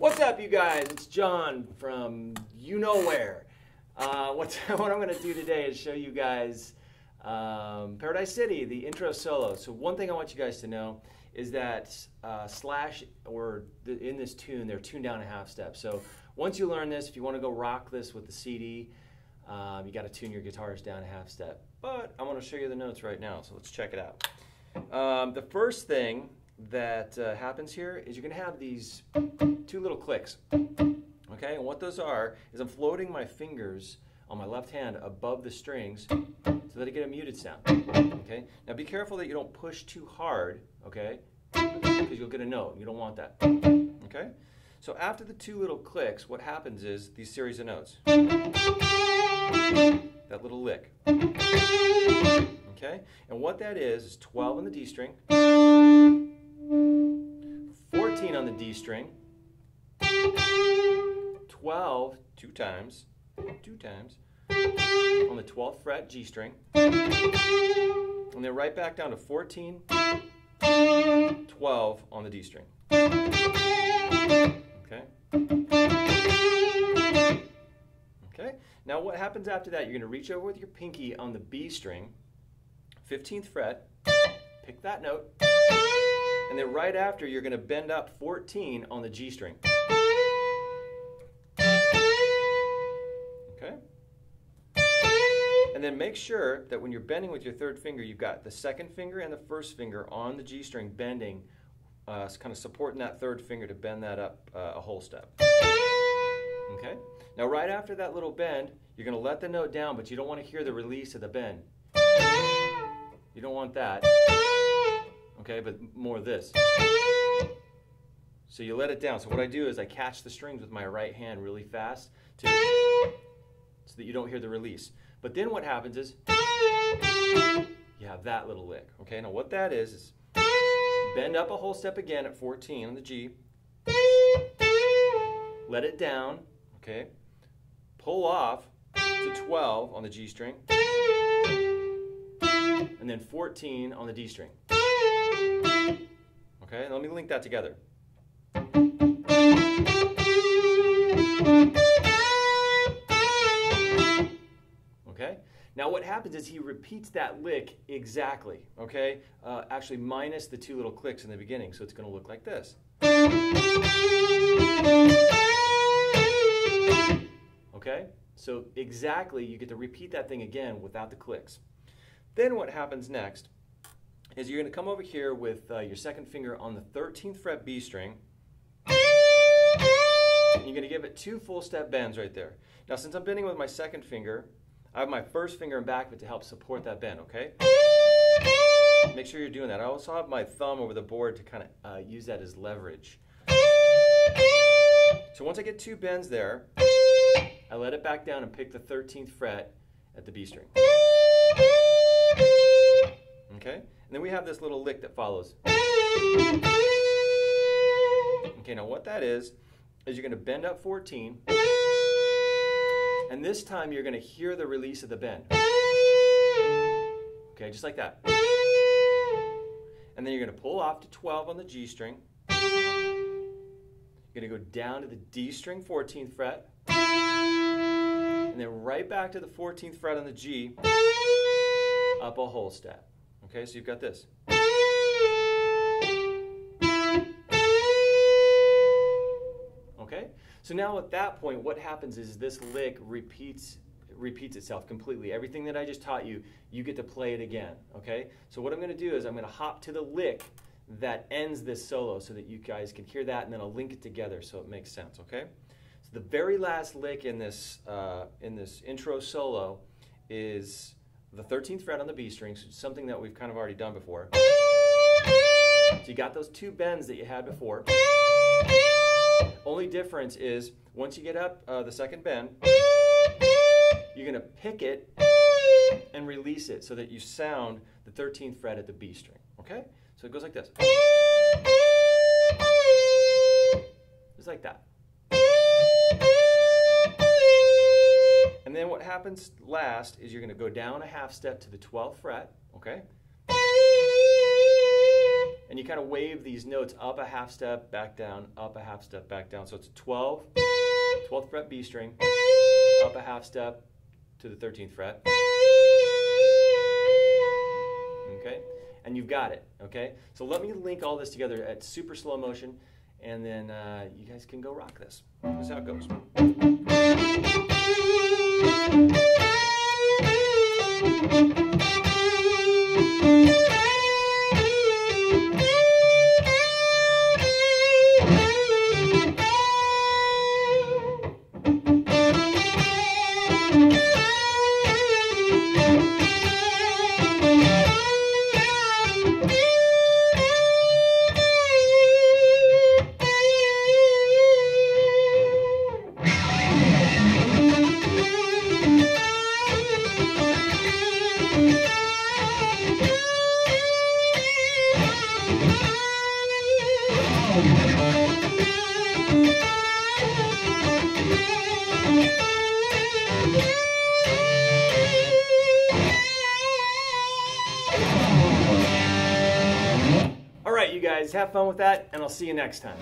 What's up, you guys? It's John from you know where. What I'm going to do today is show you guys Paradise City, the intro solo. So one thing I want you guys to know is that Slash, in this tune, they're tuned down a half step. So once you learn this, if you want to go rock this with the CD, you got to tune your guitars down a half step. But I want to show you the notes right now, so let's check it out. The first thing that happens here is you're going to have these two little clicks. Okay, and what those are is I'm floating my fingers on my left hand above the strings so that I get a muted sound. Okay, now be careful that you don't push too hard, okay, because you'll get a note. You don't want that. Okay, so after the two little clicks, what happens is these series of notes. That little lick. Okay, and what that is 12 on the D string, 14 on the D string, 12 two times on the 12th fret G string, and then right back down to 14, 12 on the D string. Okay. Okay. Now what happens after that? You're going to reach over with your pinky on the B string, 15th fret, pick that note, and then right after you're going to bend up 14 on the G string. Okay? And then make sure that when you're bending with your third finger, you've got the second finger and the first finger on the G string bending, kind of supporting that third finger to bend that up a whole step. Okay? Now right after that little bend, you're going to let the note down, but you don't want to hear the release of the bend. You don't want that. Okay, but more of this. So you let it down. So what I do is I catch the strings with my right hand really fast so that you don't hear the release. But then what happens is you have that little lick. Okay, now what that is bend up a whole step again at 14 on the G. Let it down. Okay, pull off to 12 on the G string. And then 14 on the D string. Okay, let me link that together. Okay, now what happens is he repeats that lick exactly, okay? Actually minus the two little clicks in the beginning, so it's going to look like this. Okay, so exactly you get to repeat that thing again without the clicks. Then what happens next is you're going to come over here with your second finger on the 13th fret B string. And you're going to give it two full step bends right there. Now since I'm bending with my second finger, I have my first finger in back of it to help support that bend, okay? Make sure you're doing that. I also have my thumb over the board to kind of use that as leverage. So once I get two bends there, I let it back down and pick the 13th fret at the B string. Okay, and then we have this little lick that follows. Okay, now what that is you're going to bend up 14, and this time you're going to hear the release of the bend. Okay, just like that. And then you're going to pull off to 12 on the G string. You're going to go down to the D string 14th fret, and then right back to the 14th fret on the G, up a whole step. Okay, so you've got this. Okay, so now at that point, what happens is this lick repeats itself completely. Everything that I just taught you, you get to play it again. Okay, so what I'm going to do is I'm going to hop to the lick that ends this solo so that you guys can hear that, and then I'll link it together so it makes sense. Okay, so the very last lick in this intro solo is the 13th fret on the B string, so something that we've kind of already done before. So you got those two bends that you had before. Only difference is once you get up the second bend, you're going to pick it and release it so that you sound the 13th fret at the B string. Okay? So it goes like this. Just like that. And then what happens last is you're going to go down a half step to the 12th fret. Okay? And you kind of wave these notes up a half step, back down, up a half step, back down. So it's a 12th fret B string, up a half step to the 13th fret. Okay? And you've got it. Okay? So let me link all this together at super slow motion, and then you guys can go rock this. This is how it goes. All right, you guys, have fun with that, and I'll see you next time.